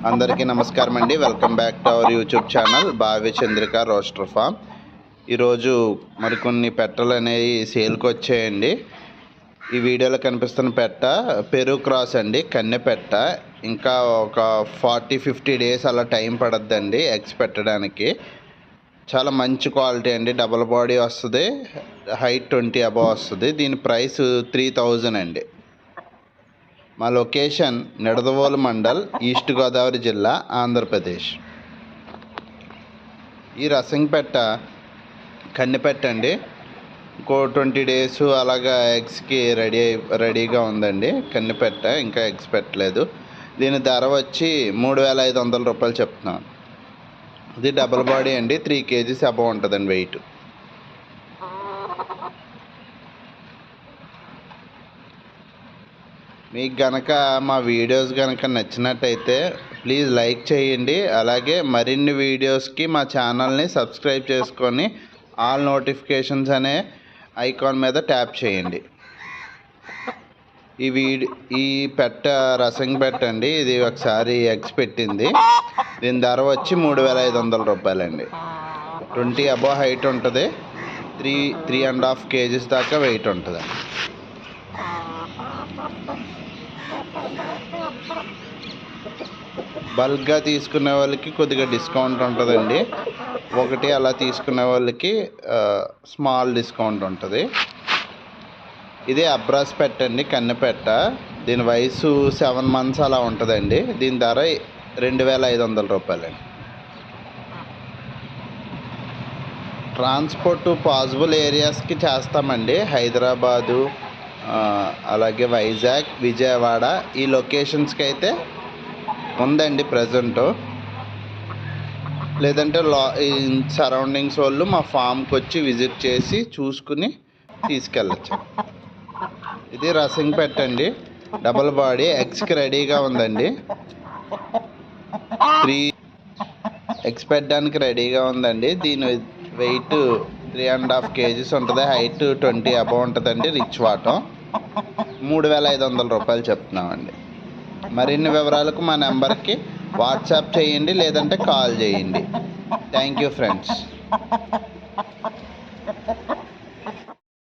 అందరికీ నమస్కారం అండి. Welcome back to our YouTube channel Bhavya Chandrika rooster farm. ఈరోజు మరికొన్ని పెట్టలు అనేవి సేల్కి వచ్చాయండి. ఈ వీడియోలో కనిపిస్తున్న పెట్ట పెరుగు క్రాస్ అండి, కన్నె పెట్ట. ఇంకా ఒక 40-50 డేస్ అలా టైం పడద్దండి ఎగ్స్ పెట్టడానికి. చాలా మంచి క్వాలిటీ అండి, డబుల్ బాడీ వస్తుంది, హైట్ 20 అబవ్ వస్తుంది. దీని ప్రైస్ 3000 అండి. మా లొకేషన్ నిడదవోలు మండల్, ఈస్ట్ గోదావరి జిల్లా, ఆంధ్రప్రదేశ్. ఈ రసింగ్ పెట్ట కన్నెపెట్ట అండి. ఇంకో 20 డేస్ అలాగా ఎగ్స్కి రెడీగా ఉందండి. కన్నెపెట్ట, ఇంకా ఎగ్స్ పెట్టలేదు. దీని ధర వచ్చి 3500 రూపాయలు చెప్తున్నాను. ఇది డబుల్ బాడీ అండి, 3 kgs అబవ్ ఉంటుందండి వెయిట్. మీకు గనక మా వీడియోస్ కనుక నచ్చినట్టయితే ప్లీజ్ లైక్ చేయండి. అలాగే మరిన్ని వీడియోస్కి మా ఛానల్ని సబ్స్క్రైబ్ చేసుకొని ఆల్ నోటిఫికేషన్స్ అనే ఐకాన్ మీద ట్యాప్ చేయండి. ఈ పెట్ట రసింగ్ పెట్టండి. ఇది ఒకసారి ఎగ్స్ పెట్టింది. దీని ధర వచ్చి 3500 రూపాయలండి. 20 అబవ్ హైట్ ఉంటుంది, 3.5 kgs దాకా వెయిట్ ఉంటుంది. బల్క్గా తీసుకునే వాళ్ళకి కొద్దిగా డిస్కౌంట్ ఉంటుందండి. ఒకటి అలా తీసుకునే వాళ్ళకి స్మాల్ డిస్కౌంట్ ఉంటుంది. ఇది అబ్రాస్ పెట్టండి, కన్నెపెట్ట. దీని వయసు 7 months అలా ఉంటుందండి. దీని ధర 2500 రూపాయలండి. ట్రాన్స్పోర్ట్ పాసిబుల్ ఏరియాస్కి చేస్తామండి. హైదరాబాదు, అలాగే వైజాగ్, విజయవాడ, ఈ లొకేషన్స్కి అయితే ఉందండి ప్రజెంట్. లేదంటే సరౌండింగ్స్ వాళ్ళు మా ఫామ్కి వచ్చి విజిట్ చేసి చూసుకుని తీసుకెళ్ళచ్చు. ఇది రసింగ్ పెట్టండి, డబుల్ బాడీ, ఎగ్స్కి రెడీగా ఉందండి. 3 ఎగ్స్ పెట్టడానికి రెడీగా ఉందండి. దీని వెయిట్ 3.5 kgs ఉంటుంది, హైట్ 20 అబవ్ ఉంటుందండి. రిచ్ వాటం. 3500 రూపాయలు చెప్తున్నామండి. మరిన్ని వివరాలకు మా నెంబర్కి వాట్సాప్ చేయండి, లేదంటే కాల్ చేయండి. Thank you friends.